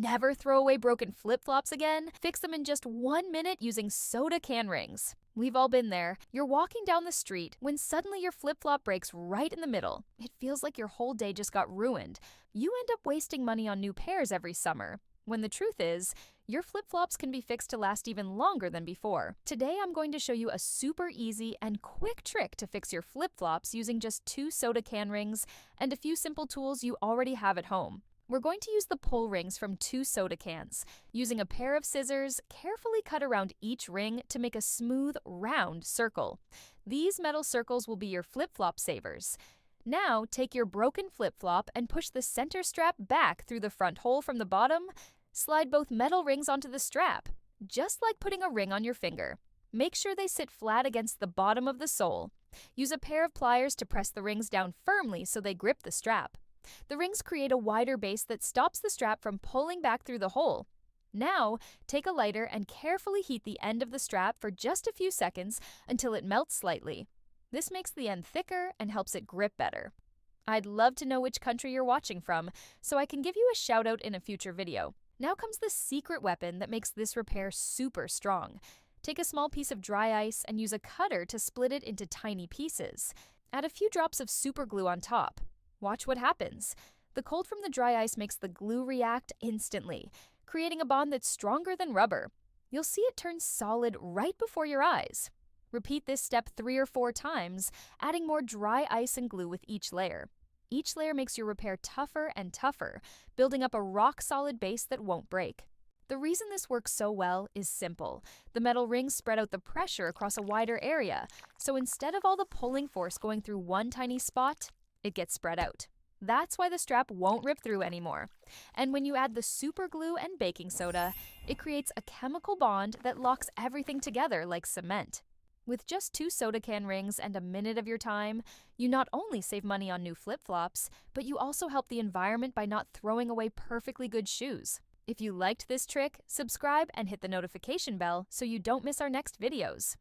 never throw away broken flip-flops again? Fix them in just 1 minute using soda can rings. We've all been there. You're walking down the street when suddenly your flip-flop breaks right in the middle. It feels like your whole day just got ruined. You end up wasting money on new pairs every summer, when the truth is, your flip-flops can be fixed to last even longer than before. Today, I'm going to show you a super easy and quick trick to fix your flip-flops using just 2 soda can rings and a few simple tools you already have at home. We're going to use the pull rings from 2 soda cans. Using a pair of scissors, carefully cut around each ring to make a smooth, round circle. These metal circles will be your flip-flop savers. Now, take your broken flip-flop and push the center strap back through the front hole from the bottom. Slide both metal rings onto the strap, just like putting a ring on your finger. Make sure they sit flat against the bottom of the sole. Use a pair of pliers to press the rings down firmly so they grip the strap. The rings create a wider base that stops the strap from pulling back through the hole. Now, take a lighter and carefully heat the end of the strap for just a few seconds until it melts slightly. This makes the end thicker and helps it grip better. I'd love to know which country you're watching from, so I can give you a shout out in a future video. Now comes the secret weapon that makes this repair super strong. Take a small piece of dry ice and use a cutter to split it into tiny pieces. Add a few drops of super glue on top. Watch what happens. The cold from the dry ice makes the glue react instantly, creating a bond that's stronger than rubber. You'll see it turn solid right before your eyes. Repeat this step 3 or 4 times, adding more dry ice and glue with each layer. Each layer makes your repair tougher and tougher, building up a rock-solid base that won't break. The reason this works so well is simple. The metal rings spread out the pressure across a wider area, so instead of all the pulling force going through one tiny spot, it gets spread out. That's why the strap won't rip through anymore. And when you add the super glue and baking soda, it creates a chemical bond that locks everything together like cement. With just 2 soda can rings and a minute of your time, you not only save money on new flip-flops, but you also help the environment by not throwing away perfectly good shoes. If you liked this trick, subscribe and hit the notification bell so you don't miss our next videos.